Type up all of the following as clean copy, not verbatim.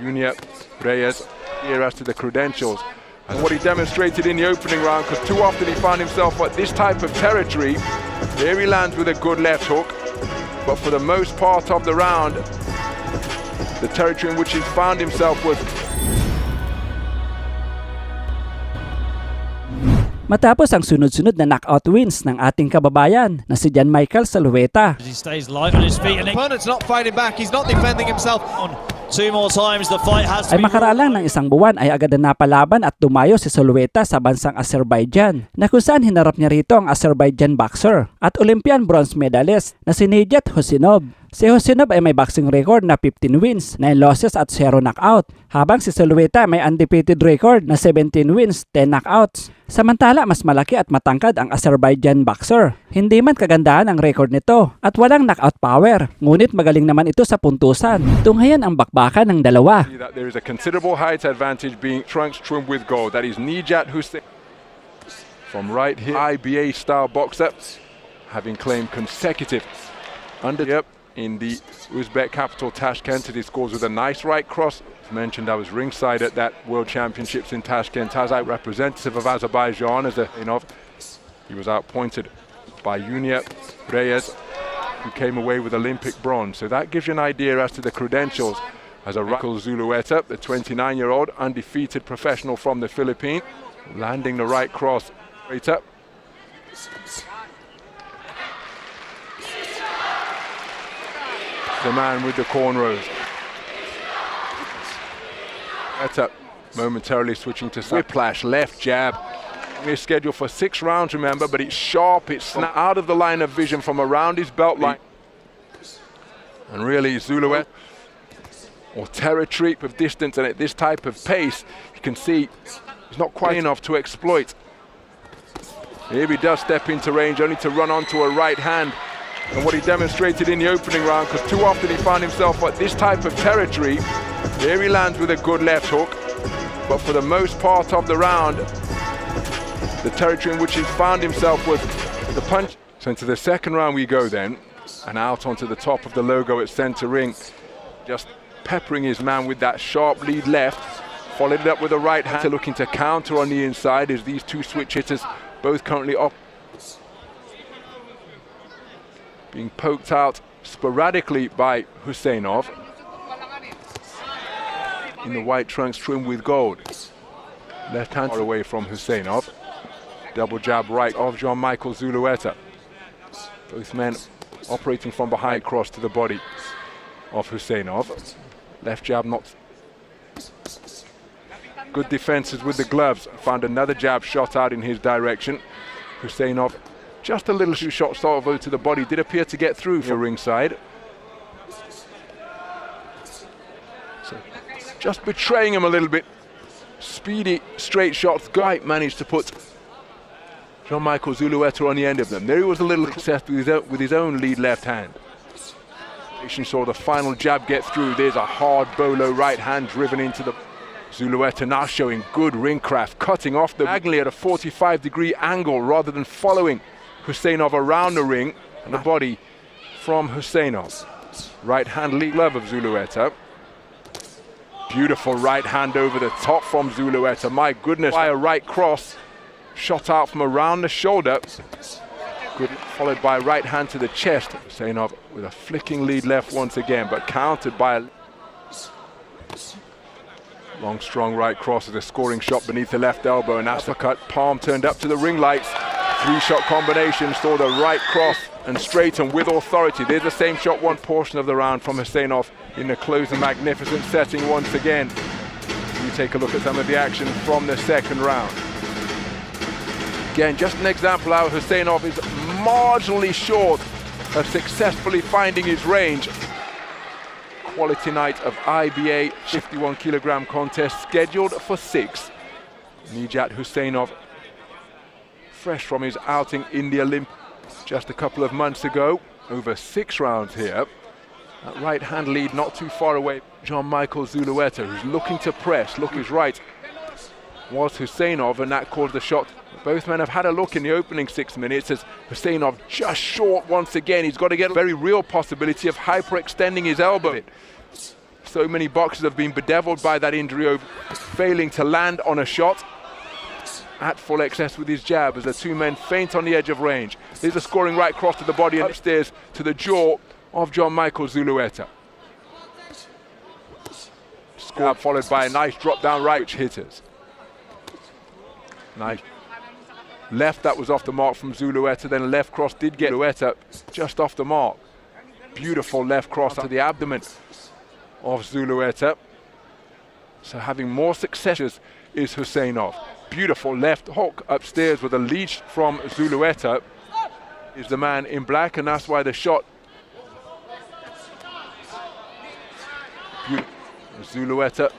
Junior Reyes here as to the credentials and what he demonstrated in the opening round, because too often he found himself at this type of territory. There he lands with a good left hook, but for the most part of the round, the territory in which he found himself was. Matapos ang sunod-sunod na knockout wins ng ating kababayan na si Michael Zulueta. He stays light on his feet and the opponent's not fighting back. He's not defending himself. On two more times the fight has to ay makaraan lang ng isang buwan ay agad na napalaban at dumayo si Zulueta sa bansang Azerbaijan, na kung saan hinarap niya rito ang Azerbaijan boxer at Olympian bronze medalist na si Nijat Huseynov. Si Huseynov ay may boxing record na 15 wins, 9 losses at 0 knockout, habang si Zulueta may undefeated record na 17 wins, 10 knockouts. Samantala, mas malaki at matangkad ang Azerbaijan boxer. Hindi man kagandahan ang record nito at walang knockout power, ngunit magaling naman ito sa puntusan. Tunghayan ang bakbakan ng dalawa. There is a considerable height advantage being trunks trimmed with gold. That is Nijat Huseynov from right here, IBA style boxer, having claimed consecutive in the Uzbek capital Tashkent. He scores with a nice right cross. As mentioned, I was ringside at that World Championships in Tashkent. Tazai, representative of Azerbaijan, he was outpointed by Junior Reyes, who came away with Olympic bronze. So that gives you an idea as to the credentials as a Zulueta, the 29-year-old undefeated professional from the Philippines, landing the right cross straight up. The man with the cornrows. That's up, momentarily switching to whiplash, left jab. We're scheduled for 6 rounds, remember, but it's sharp, it's out of the line of vision from around his belt line. And really, Zulueta, or territory of distance, and at this type of pace, you can see he's not quite enough to exploit. Here he does step into range, only to run onto a right hand. And what he demonstrated in the opening round, because too often he found himself at this type of territory. There he lands with a good left hook, but for the most part of the round, the territory in which he found himself was the punch. So into the second round we go then, and out onto the top of the logo at center ring, just peppering his man with that sharp lead left, followed it up with a right hand, looking to counter on the inside as these two switch hitters, both currently up, being poked out sporadically by Huseynov in the white trunks trimmed with gold. Left hand away from Huseynov. Double jab right of Michael Zulueta. Both men operating from behind, cross to the body of Huseynov. Left jab not. Good defenses with the gloves. Found another jab shot out in his direction. Huseynov just a little shot sort of to the body, did appear to get through for ringside. So just betraying him a little bit. Speedy, straight shots. Guy managed to put Michael Zulueta on the end of them. There he was a little obsessed with his own lead left hand. Saw the final jab get through. There's a hard bolo right hand driven into the Zulueta, now showing good ring craft, cutting off the diagonally at a 45-degree angle rather than following Huseynov around the ring, and the body from Huseynov. Right hand lead glove of Zulueta. Beautiful right hand over the top from Zulueta. My goodness, by a right cross, shot out from around the shoulder. Good, followed by a right hand to the chest. Huseynov with a flicking lead left once again, but countered by a long, strong right cross with a scoring shot beneath the left elbow, and uppercut, palm turned up to the ring lights. 3-shot combination, saw the right cross and straighten with authority. There's the same shot, one portion of the round from Huseynov in the closing magnificent setting once again. You take a look at some of the action from the second round. Again, just an example how Huseynov is marginally short of successfully finding his range. Quality night of IBA 51-kilogram contest scheduled for 6. Nijat Huseynov, fresh from his outing in the Olympics just a couple of months ago, over 6 rounds here. That right hand lead not too far away. Michael Zulueta, who's looking to press, look his right was Huseynov, and that caused the shot. Both men have had a look in the opening 6 minutes as Huseynov just short once again. He's got to get a very real possibility of hyperextending his elbow. So many boxers have been bedeviled by that injury, failing to land on a shot at full excess with his jab as the two men feint on the edge of range. There's a scoring right cross to the body and upstairs to the jaw of John Michael Zulueta. Score followed by a nice drop down right which hitters. Nice. Left that was off the mark from Zulueta, then a left cross did get Zulueta just off the mark. Beautiful left cross to the abdomen of Zulueta. So having more successes is Huseynov. Beautiful left hook upstairs with a lead from Zulueta. Is the man in black, and that's why the shot. Zulueta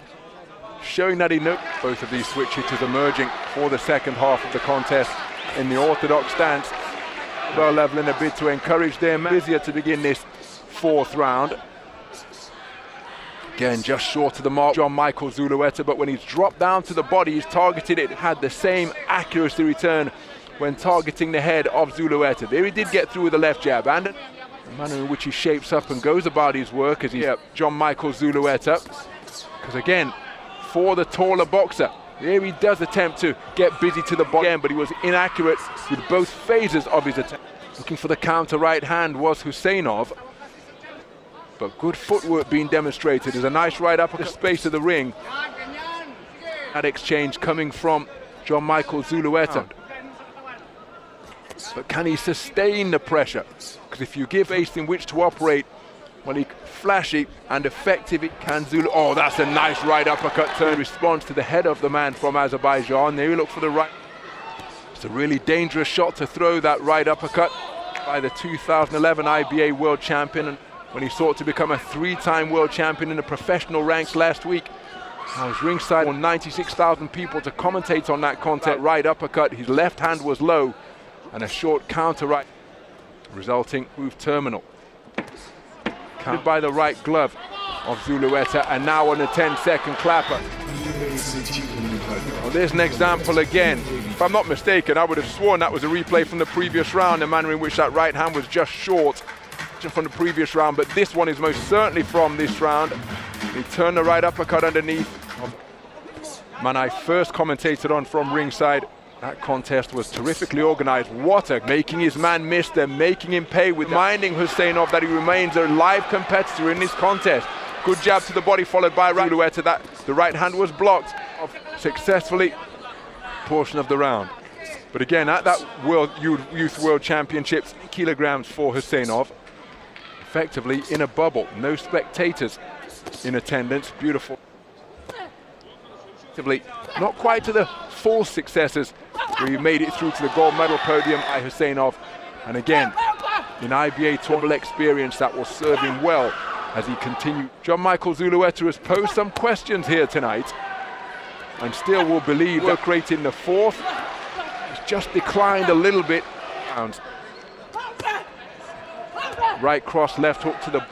showing that he knows. Both of these switch hitters emerging for the second half of the contest in the orthodox stance. Well level in a bid to encourage their man. Busier to begin this fourth round. Again, just short of the mark, John Michael Zulueta, but when he's dropped down to the body, he's targeted it, had the same accuracy return when targeting the head of Zulueta. There he did get through with the left jab, and the manner in which he shapes up and goes about his work as he John Michael Zulueta. Because again, for the taller boxer, here he does attempt to get busy to the body again, but he was inaccurate with both phases of his attempt. Looking for the counter right hand was Huseynov. But good footwork being demonstrated. There's a nice right up at the space of the ring. That exchange coming from John Michael Zulueta. But can he sustain the pressure? Because if you give space in which to operate, well, he flashy and effective it can Zulu. Oh, that's a nice right uppercut turn response to the head of the man from Azerbaijan. There we look for the right. It's a really dangerous shot to throw, that right uppercut by the 2011 IBA world champion. And when he sought to become a three-time world champion in the professional ranks last week. I was ringside on 96,000 people to commentate on that contest. Right uppercut, his left hand was low, and a short counter right, resulting move terminal. Countered by the right glove of Zulueta, and now on a 10-second clapper. Well, there's an example again. If I'm not mistaken, I would have sworn that was a replay from the previous round, the manner in which that right hand was just short from the previous round, but this one is most certainly from this round. He turned the right uppercut underneath. Man I first commentated on from ringside. That contest was terrifically organized. Making his man miss, they're making him pay with reminding Huseynov that he remains a live competitor in this contest. Good jab to the body followed by Zulueta. That the right hand was blocked successfully portion of the round. But again, at that Youth World Championships, kilograms for Huseynov. Effectively in a bubble, no spectators in attendance. Beautiful. Effectively, not quite to the full successes where he made it through to the gold medal podium by Huseynov. And again, in IBA tournament experience that will serve him well as he continues. John Michael Zulueta has posed some questions here tonight, and still will believe work rate in the fourth. It's just declined a little bit. Right cross, left hook to the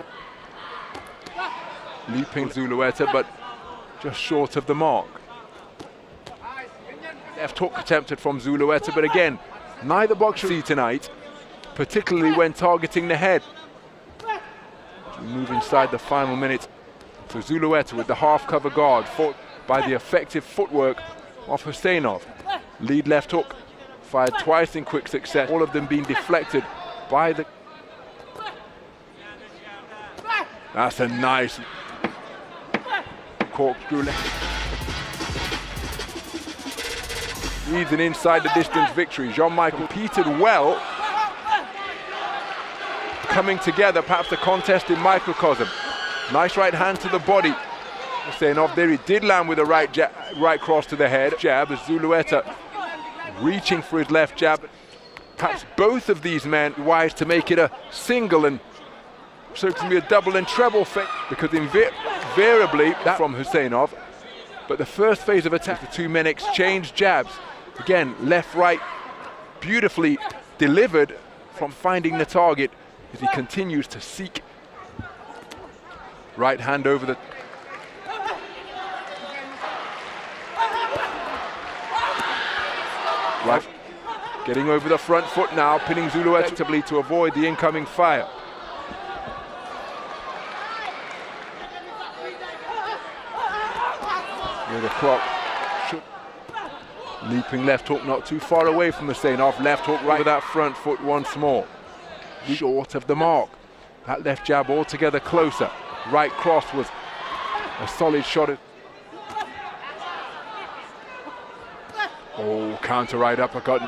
leaping Zulueta, but just short of the mark. Left hook attempted from Zulueta, but again, neither boxer see tonight, particularly when targeting the head. As we move inside the final minute for Zulueta with the half cover guard, fought by the effective footwork of Huseynov. Lead left hook, fired twice in quick success, all of them being deflected by the... That's a nice corkscrew left. Needs an inside the distance victory. John Michael competed well. Coming together, perhaps the contest in microcosm. Nice right hand to the body. Huseynov there, he did land with a right cross to the head. Jab as Zulueta reaching for his left jab. Perhaps both of these men wise to make it a single, and so it can be a double and treble fake, because invariably that from Huseynov. But the first phase of attack, the two men exchange jabs. Again, left, right, beautifully delivered from finding the target as he continues to seek. Right hand over the... Right, getting over the front foot now, pinning Zulueta to avoid the incoming fire. With a clock. Leaping left hook, not too far away from Huseynov. Left hook right with that front foot once more. Short of the mark. That left jab altogether closer. Right cross was a solid shot. Oh, counter right uppercut.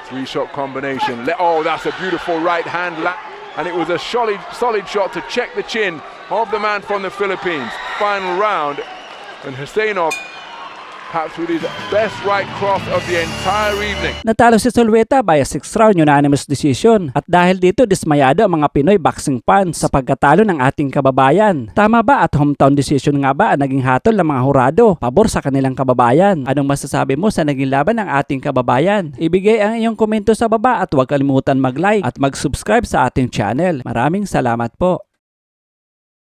3-shot combination. Oh, that's a beautiful right hand. And it was a solid shot to check the chin of the man from the Philippines. Final round. And Huseynov, perhaps with his best right cross of the entire evening. Natalo si Zulueta by a 6th-round unanimous decision. At dahil dito, dismayado ang mga Pinoy boxing fans sa pagkatalo ng ating kababayan. Tama ba at hometown decision nga ba ang naging hatol ng mga hurado pabor sa kanilang kababayan? Anong masasabi mo sa naging laban ng ating kababayan? Ibigay ang iyong komento sa baba at huwag kalimutan mag-like at mag-subscribe sa ating channel. Maraming salamat po.